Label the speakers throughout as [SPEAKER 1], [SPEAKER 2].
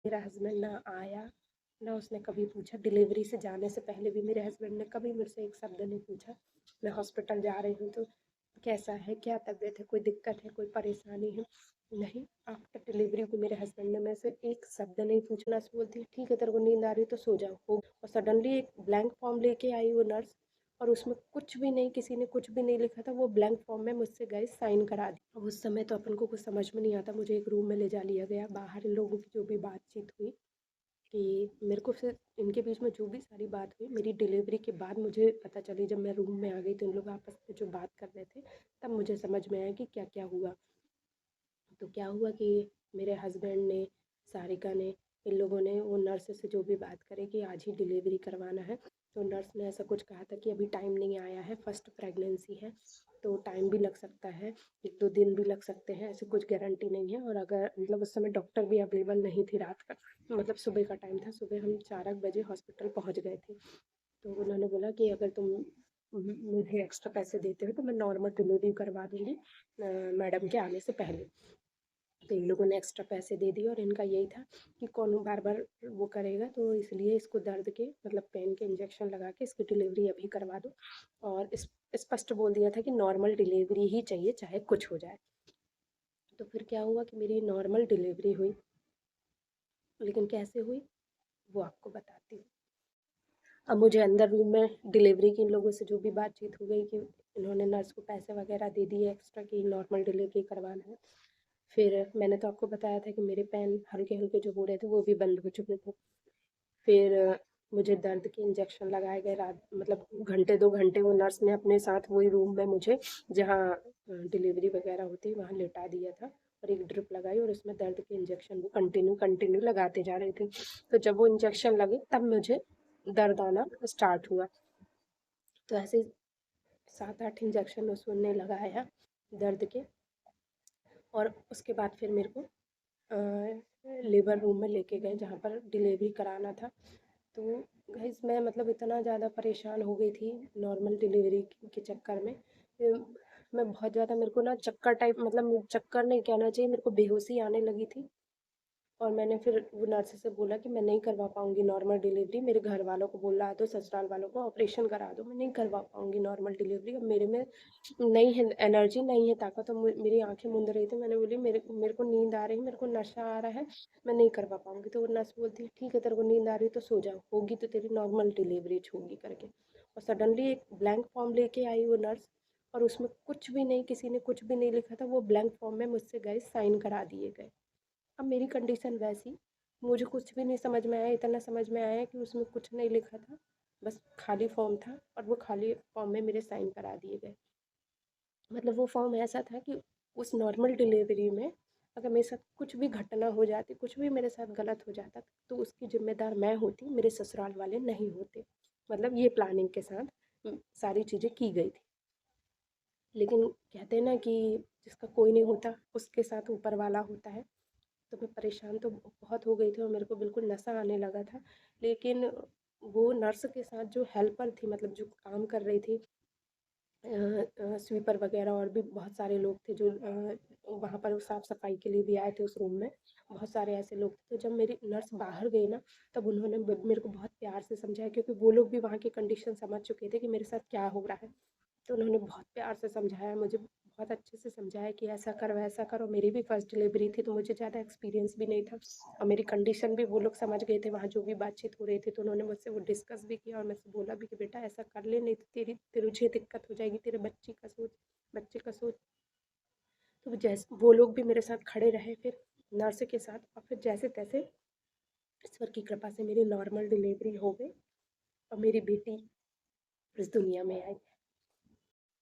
[SPEAKER 1] मेरा हस्बैंड ना आया, ना उसने कभी पूछा। डिलीवरी से जाने से पहले भी मेरे हस्बैंड ने कभी मुझसे एक शब्द नहीं पूछा। मैं हॉस्पिटल जा रही हूँ तो कैसा है, क्या तबीयत है, कोई दिक्कत है, कोई परेशानी है, नहीं। आफ्टर डिलीवरी भी मेरे हस्बैंड ने मेरे से एक शब्द नहीं पूछना से बोलती ठीक है तेरे को नींद आ रही है तो सो जाओ हो। और सडनली एक ब्लैंक फॉर्म लेके आई वो नर्स, और उसमें कुछ भी नहीं, किसी ने कुछ भी नहीं लिखा था, वो ब्लैंक फॉर्म में मुझसे गए साइन करा दी। अब उस समय तो अपन को कुछ समझ में नहीं आता, मुझे एक रूम में ले जा लिया गया। बाहर इन लोगों की जो भी बातचीत हुई कि मेरे को फिर इनके बीच में जो भी सारी बात हुई मेरी डिलीवरी के बाद मुझे पता चली। जब मैं रूम में आ गई तो इन लोग आपस में जो बात कर रहे थे तब मुझे समझ में आया कि क्या क्या हुआ। तो क्या हुआ कि मेरे हस्बैंड ने, सारिका ने, इन लोगों ने वो नर्स से जो भी बात करे कि आज ही डिलीवरी करवाना है, तो नर्स ने ऐसा कुछ कहा था कि अभी टाइम नहीं आया है, फर्स्ट प्रेगनेंसी है तो टाइम भी लग सकता है, 1-2 दिन भी लग सकते हैं, ऐसी कुछ गारंटी नहीं है। और अगर मतलब उस समय डॉक्टर भी अवेलेबल नहीं थी रात का, मतलब सुबह का टाइम था, सुबह हम 4 बजे हॉस्पिटल पहुंच गए थे। तो उन्होंने बोला कि अगर तुम मुझे एक्स्ट्रा पैसे देते हो तो मैं नॉर्मल डिलीवरी करवा दूंगी मैडम के आने से पहले। तो इन लोगों ने एक्स्ट्रा पैसे दे दिए और इनका यही था कि कौन बार बार वो करेगा, तो इसलिए इसको दर्द के मतलब पेन के इंजेक्शन लगा के इसकी डिलीवरी अभी करवा दो। और इस स्पष्ट बोल दिया था कि नॉर्मल डिलीवरी ही चाहिए चाहे कुछ हो जाए। तो फिर क्या हुआ कि मेरी नॉर्मल डिलीवरी हुई, लेकिन कैसे हुई वो आपको बताती हूँ। अब मुझे अंदर रूम में डिलीवरी की इन लोगों से जो भी बातचीत हो गई कि इन्होंने नर्स को पैसे वगैरह दे दिए एक्स्ट्रा कि नॉर्मल डिलीवरी करवाना है। फिर मैंने तो आपको बताया था कि मेरे पेन हल्के हल्के जो हो रहे थे वो भी बंद हो चुके थे। फिर मुझे दर्द के इंजेक्शन लगाए गए रात, मतलब घंटे 2 घंटे वो नर्स ने अपने साथ वही रूम में मुझे जहाँ डिलीवरी वगैरह होती वहाँ लेटा दिया था, और एक ड्रिप लगाई और उसमें दर्द के इंजेक्शन वो कंटिन्यू कंटिन्यू लगाते जा रहे थे। तो जब वो इंजेक्शन लगे तब मुझे दर्द आना स्टार्ट हुआ। तो ऐसे 7-8 इंजेक्शन उसने लगाया दर्द के। और उसके बाद फिर मेरे को लेबर रूम में लेके गए जहाँ पर डिलीवरी कराना था। तो गाइस मैं मतलब इतना ज़्यादा परेशान हो गई थी नॉर्मल डिलीवरी के चक्कर में। मैं बहुत ज़्यादा, मेरे को ना चक्कर टाइप, मतलब चक्कर नहीं कहना चाहिए, मेरे को बेहोशी आने लगी थी। और मैंने फिर वो नर्स से बोला कि मैं नहीं करवा पाऊँगी नॉर्मल डिलीवरी, मेरे घर वालों को बोला दो, ससुराल वालों को ऑपरेशन करा दो, मैं नहीं करवा पाऊँगी नॉर्मल डिलीवरी। अब मेरे में नहीं है एनर्जी, नहीं है ताकत, तो मेरी आंखें मूंद रही थी। मैंने बोली मेरे को नींद आ रही है, मेरे को नशा आ रहा है, मैं नहीं करवा पाऊँगी। तो वो नर्स बोलती ठीक है तेरे को नींद आ रही है तो सो जाओ, होगी तो तेरी नॉर्मल डिलीवरी होगी करके। और सडनली एक ब्लैंक फॉर्म लेके आई वो नर्स, और उसमें कुछ भी नहीं, किसी ने कुछ भी नहीं लिखा था, वो ब्लैंक फॉर्म में मुझसे गए साइन करा दिए गए। अब मेरी कंडीशन वैसी, मुझे कुछ भी नहीं समझ में आया, इतना समझ में आया कि उसमें कुछ नहीं लिखा था, बस खाली फॉर्म था और वो खाली फॉर्म में मेरे साइन करा दिए गए। मतलब वो फॉर्म ऐसा था कि उस नॉर्मल डिलीवरी में अगर मेरे साथ कुछ भी घटना हो जाती, कुछ भी मेरे साथ गलत हो जाता, तो उसकी जिम्मेदार मैं होती, मेरे ससुराल वाले नहीं होते। मतलब ये प्लानिंग के साथ सारी चीज़ें की गई थी। लेकिन कहते हैं ना कि जिसका कोई नहीं होता उसके साथ ऊपर वाला होता है। तो मैं परेशान तो बहुत हो गई थी और मेरे को बिल्कुल नशा आने लगा था। लेकिन वो नर्स के साथ जो हेल्पर थी, मतलब जो काम कर रही थी, स्वीपर वगैरह और भी बहुत सारे लोग थे जो वहाँ पर साफ़ सफाई के लिए भी आए थे उस रूम में। बहुत सारे ऐसे लोग थे, तो जब मेरी नर्स बाहर गई ना तब उन्होंने मेरे को बहुत प्यार से समझाया, क्योंकि वो लोग भी वहाँ की कंडीशन समझ चुके थे कि मेरे साथ क्या हो रहा है। तो उन्होंने बहुत प्यार से समझाया, मुझे बहुत अच्छे से समझाया कि ऐसा करो ऐसा करो। मेरी भी फर्स्ट डिलीवरी थी तो मुझे ज़्यादा एक्सपीरियंस भी नहीं था, और मेरी कंडीशन भी वो लोग समझ गए थे, वहाँ जो भी बातचीत हो रही थी तो उन्होंने मुझसे वो डिस्कस भी किया और मुझसे बोला भी कि बेटा ऐसा कर ले, नहीं तो तुझे दिक्कत हो जाएगी, तेरे बच्चे का सोच। तो जैसे वो लोग भी मेरे साथ खड़े रहे फिर नर्स के साथ, और फिर जैसे तैसे ईश्वर की कृपा से मेरी नॉर्मल डिलीवरी हो गई और मेरी बेटी इस दुनिया में आई।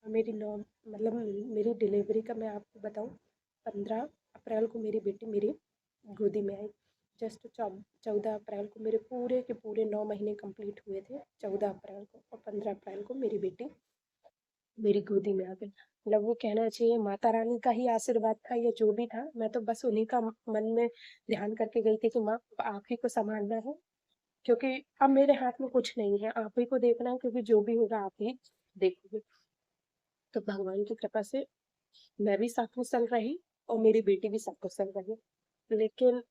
[SPEAKER 1] और मेरी नॉ मतलब मेरी डिलीवरी का मैं आपको बताऊँ, 15 अप्रैल को मेरी बेटी मेरी गोदी में आई। जस्ट 14 अप्रैल को मेरे पूरे के पूरे 9 महीने कंप्लीट हुए थे, 14 अप्रैल को, और 15 अप्रैल को मेरी बेटी मेरी गोदी में आ गई। मतलब वो कहना चाहिए माता रानी का ही आशीर्वाद था, ये जो भी था, मैं तो बस उन्हीं का मन में ध्यान करके गई थी कि माँ आप ही को संभालना है, क्योंकि अब मेरे हाथ में कुछ नहीं है, आप ही को देखना है, क्योंकि जो भी होगा आप ही देखोगे। तो भगवान की कृपा से मैं भी सकुशल रही और मेरी बेटी भी सकुशल रही। लेकिन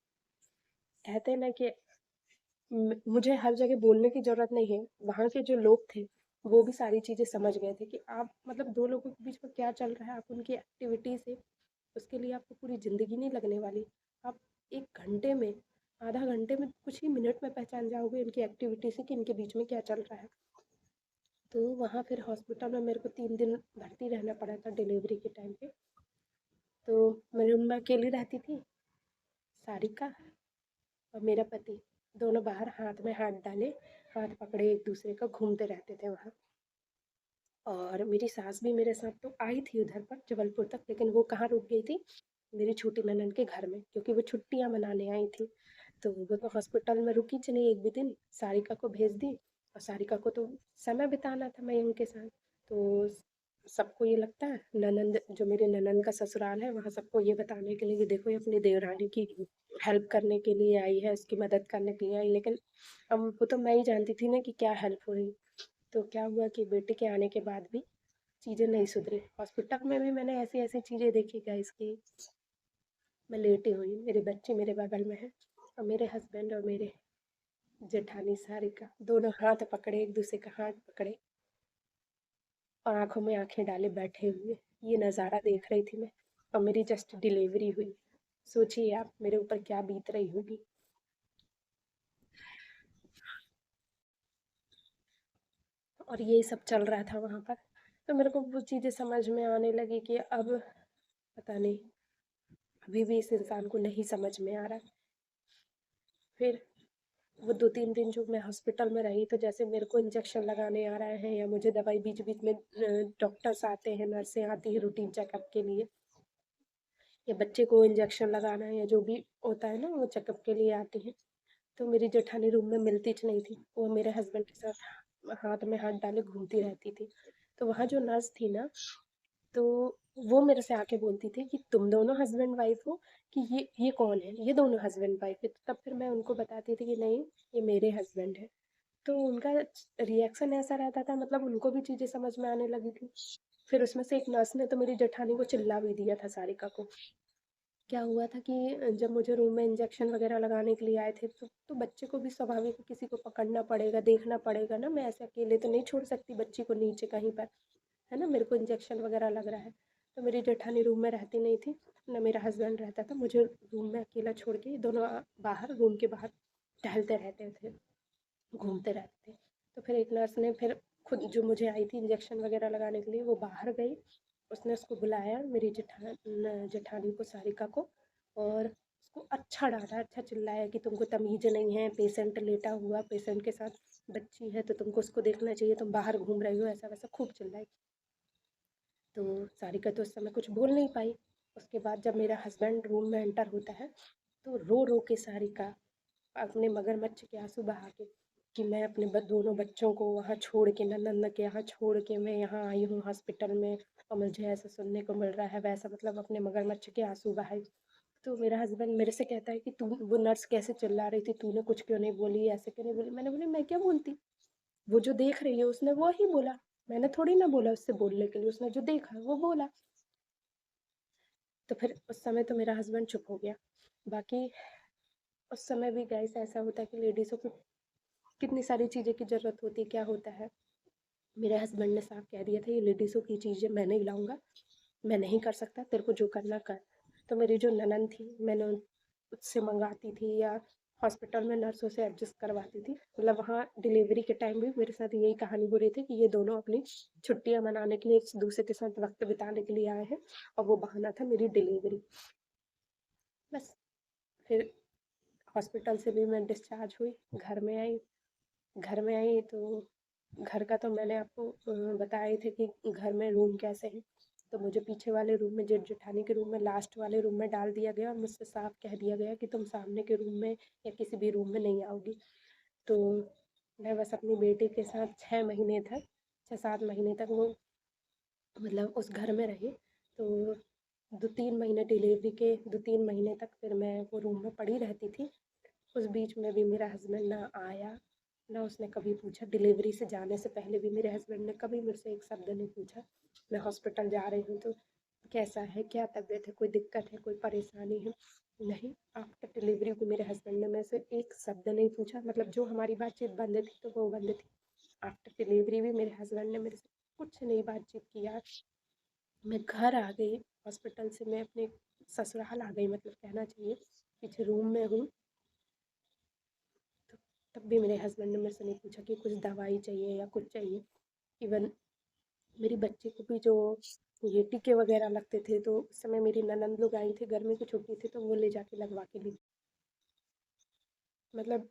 [SPEAKER 1] कहते हैं ना कि मुझे हर जगह बोलने की ज़रूरत नहीं है। वहाँ के जो लोग थे, वो भी सारी चीज़ें समझ गए थे कि आप मतलब 2 लोगों के बीच में क्या चल रहा है, आप उनकी एक्टिविटी से उसके लिए आपको पूरी ज़िंदगी नहीं लगने वाली। आप 1 घंटे में, आधा घंटे में, कुछ ही मिनट में पहचान जाओगे इनकी एक्टिविटी से कि इनके बीच में क्या चल रहा है। तो वहाँ फिर हॉस्पिटल में मेरे को 3 दिन भर्ती रहना पड़ा था डिलीवरी के टाइम पे। तो मेरे रूम में अकेली रहती थी, सारिका और मेरा पति। दोनों बाहर हाथ में हाथ डाले, हाथ पकड़े एक दूसरे का घूमते रहते थे वहाँ। और मेरी सास भी मेरे साथ तो आई थी उधर पर जबलपुर तक, लेकिन वो कहाँ रुक गई थी, मेरी छोटी ननद के घर में, क्योंकि वो छुट्टियाँ मनाने आई थी। तो वो तो हॉस्पिटल में रुकी च नहीं एक भी दिन, सारिका को भेज दी। और सारिका को तो समय बिताना था मैं उनके साथ। तो सबको ये लगता है, ननंद जो मेरे ननंद का ससुराल है वहाँ सबको ये बताने के लिए कि देखो ये अपनी देवरानी की हेल्प करने के लिए आई है, उसकी मदद करने के लिए आई। लेकिन अब वो तो मैं ही जानती थी ना कि क्या हेल्प हो रही। तो क्या हुआ कि बेटे के आने के बाद भी चीज़ें नहीं सुधरी। हॉस्पिटल में भी मैंने ऐसी ऐसी चीज़ें देखी गाइस की मैं लेटी हुई, मेरे बच्चे मेरे बगल में हैं और मेरे हस्बैंड और मेरे जेठानी सारिका दोनों हाथ पकड़े, एक दूसरे का हाथ पकड़े और आंखों में आंखें डाले बैठे हुए। ये नज़ारा देख रही थी मैं। और मेरी जस्ट डिलीवरी हुई। सोचिए आप मेरे ऊपर क्या बीत रही होगी। और यही सब चल रहा था वहाँ पर। तो मेरे को वो चीज़ें समझ में आने लगी कि अब पता नहीं, अभी भी इस इंसान को नहीं समझ में आ रहा। फिर वो 2-3 दिन जो मैं हॉस्पिटल में रही, तो जैसे मेरे को इंजेक्शन लगाने आ रहे हैं या मुझे दवाई बीच बीच में डॉक्टर्स आते हैं, नर्सें आती हैं रूटीन चेकअप के लिए, या बच्चे को इंजेक्शन लगाना है या जो भी होता है ना वो चेकअप के लिए आती हैं। तो मेरी जेठानी रूम में मिलती च नहीं थी, वो मेरे हस्बैंड के साथ हाथ में हाथ डाले घूमती रहती थी। तो वहाँ जो नर्स थी ना, तो वो मेरे से आके बोलती थी कि तुम दोनों हस्बैंड वाइफ हो कि ये कौन है, ये दोनों हस्बैंड वाइफ है। तब फिर मैं उनको बताती थी कि नहीं, ये मेरे हस्बैंड है। तो उनका रिएक्शन ऐसा रहता था, मतलब उनको भी चीज़ें समझ में आने लगी थी। फिर उसमें से एक नर्स ने तो मेरी जेठानी को चिल्ला भी दिया था सारिका को। क्या हुआ था कि जब मुझे रूम में इंजेक्शन वगैरह लगाने के लिए आए थे, तो बच्चे को भी स्वाभाविक है, किसी को पकड़ना पड़ेगा, देखना पड़ेगा ना, मैं ऐसे अकेले तो नहीं छोड़ सकती बच्ची को नीचे कहीं पर, है ना, मेरे को इंजेक्शन वगैरह लग रहा है। तो मेरी जेठानी रूम में रहती नहीं थी, ना मेरा हस्बैंड रहता था, मुझे रूम में अकेला छोड़ के ये दोनों बाहर, रूम के बाहर टहलते रहते थे, घूमते रहते थे। तो फिर एक नर्स ने फिर खुद जो मुझे आई थी इंजेक्शन वगैरह लगाने के लिए, वो बाहर गई। उसने उसको बुलाया, मेरी जेठानी को, सारिका को, और उसको अच्छा डांटा, अच्छा चिल्लाया कि तुमको तमीज़ नहीं है, पेशेंट लेटा हुआ, पेशेंट के साथ बच्ची है तो तुमको उसको देखना चाहिए, तुम बाहर घूम रही हो, ऐसा वैसा खूब चिल्लाई। तो सारिका तो उस समय कुछ बोल नहीं पाई। उसके बाद जब मेरा हस्बैंड रूम में एंटर होता है, तो रो रो के सारिका अपने मगरमच्छ के आंसू बहा के कि मैं अपने दोनों बच्चों को वहाँ छोड़ के, नन्द के यहाँ छोड़ के मैं यहाँ आई हूँ हॉस्पिटल में, और मुझे ऐसा सुनने को मिल रहा है वैसा, मतलब अपने मगरमच्छ के आंसू बहाए। तो मेरा हस्बैंड मेरे से कहता है कि तू, वो नर्स कैसे चिल्ला रही थी, तूने कुछ क्यों नहीं बोली, ऐसे क्यों नहीं बोली। मैंने बोली मैं क्या बोलती, वो जो देख रही है उसने वो ही बोला, मैंने थोड़ी ना बोला उससे बोलने के लिए, उसने जो देखा वो बोला। तो फिर उस समय तो मेरा हस्बैंड चुप हो गया। बाकी उस समय भी गाइस ऐसा होता है कि लेडीज़ों को कितनी सारी चीज़ें की ज़रूरत होती है, क्या होता है। मेरे हस्बैंड ने साफ कह दिया था ये लेडीज़ों की चीज़ें मैं नहीं लाऊंगा, मैं नहीं कर सकता, तेरे को जो करना कर। तो मेरी जो ननद थी, मैंने उससे मंगाती थी या हॉस्पिटल में नर्सों से एडजस्ट करवाती थी। मतलब वहाँ डिलीवरी के टाइम भी मेरे साथ यही कहानी हो रही थी कि ये दोनों अपनी छुट्टियाँ मनाने के लिए एक दूसरे के साथ वक्त बिताने के लिए आए हैं, और वो बहाना था मेरी डिलीवरी। बस फिर हॉस्पिटल से भी मैं डिस्चार्ज हुई, घर में आई। घर में आई तो घर का तो मैंने आपको बताया ही थे कि घर में रूम कैसे हैं। तो मुझे पीछे वाले रूम में, जेठ जेठानी के रूम में, लास्ट वाले रूम में डाल दिया गया और मुझसे साफ कह दिया गया कि तुम सामने के रूम में या किसी भी रूम में नहीं आओगी। तो मैं बस अपनी बेटी के साथ 6 महीने तक, 6-7 महीने तक वो मतलब उस घर में रही। तो 2-3 महीने डिलीवरी के, 2-3 महीने तक फिर मैं वो रूम में पड़ी रहती थी। उस बीच में भी मेरा हस्बैंड ना आया, ना उसने कभी पूछा। डिलीवरी से जाने से पहले भी मेरे हस्बैंड ने कभी मुझसे एक शब्द नहीं पूछा। मैं हॉस्पिटल जा रही हूँ तो कैसा है, क्या तबीयत है, कोई दिक्कत है, कोई परेशानी है? नहीं, आफ्टर डिलीवरी भी मेरे हस्बैंड ने मेरे से एक शब्द नहीं पूछा। मतलब जो हमारी बातचीत बंद थी तो वो बंद थी। आफ्टर डिलीवरी भी मेरे हस्बैंड ने मेरे से कुछ नहीं बातचीत किया। मैं घर आ गई हॉस्पिटल से, मैं अपने ससुराल आ गई, मतलब कहना चाहिए पीछे रूम में हूँ। तो तब भी मेरे हस्बैंड ने मेरे से नहीं पूछा कि कुछ दवाई चाहिए या कुछ चाहिए। इवन मेरी बच्ची को भी जो ये टीके वगैरह लगते थे, तो उस समय मेरी ननंद लोग आई थी, गर्मी की छुट्टी थी तो वो ले जाके लगवा के ली। मतलब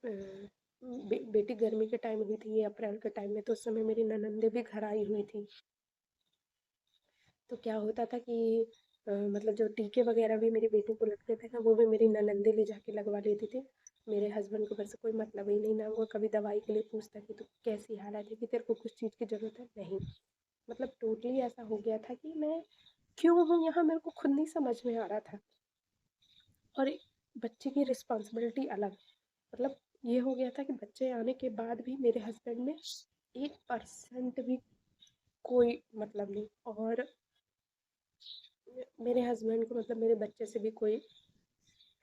[SPEAKER 1] बेटी गर्मी के टाइम हुई थी, ये अप्रैल के टाइम में, तो उस समय मेरी ननंदे भी घर आई हुई थी। तो क्या होता था कि मतलब जो टीके वगैरह भी मेरी बेटी को लगते थे ना, वो भी मेरी ननंदे ले जाके लगवा लेती थी। मेरे हस्बैंड को मेरे से कोई मतलब ही नहीं, ना वो कभी दवाई के लिए पूछता कि तू कैसी हालत है, कि तेरे को कुछ चीज़ की ज़रूरत है, नहीं। मतलब टोटली ऐसा हो गया था कि मैं क्यों हूँ यहाँ, मेरे को खुद नहीं समझ में आ रहा था। और एक बच्चे की रिस्पॉन्सिबिलिटी अलग, मतलब ये हो गया था कि बच्चे आने के बाद भी मेरे हस्बैंड में 1% भी कोई मतलब नहीं। और मेरे हस्बैंड को मतलब मेरे बच्चे से भी कोई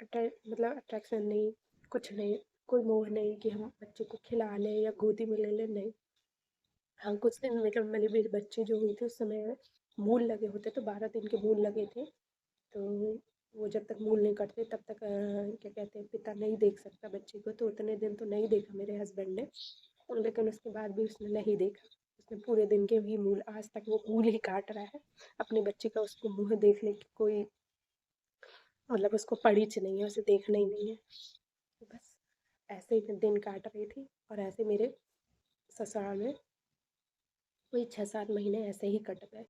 [SPEAKER 1] मतलब अट्रैक्शन नहीं, कुछ नहीं, कोई मोह नहीं कि हम बच्चे को खिला लें या गोदी में ले लें, नहीं। हाँ, कुछ दिन मतलब मेरी बच्ची जो हुई थी उस समय मूल लगे होते, तो 12 दिन के मूल लगे थे। तो वो जब तक मूल नहीं कटते तब तक क्या कहते हैं, पिता नहीं देख सकता बच्चे को, तो उतने दिन तो नहीं देखा मेरे हस्बैंड ने। लेकिन उसके बाद भी उसने नहीं देखा, उसने पूरे दिन के भी मूल, आज तक वो मूल ही काट रहा है। अपनी बच्ची का उसको मुँह देखने की कोई मतलब उसको पड़ीच नहीं है, उसे देखना ही नहीं है। तो बस ऐसे ही मैं दिन काट रही थी, और ऐसे मेरे ससुराल में वही 6-7 महीने ऐसे ही कट गए।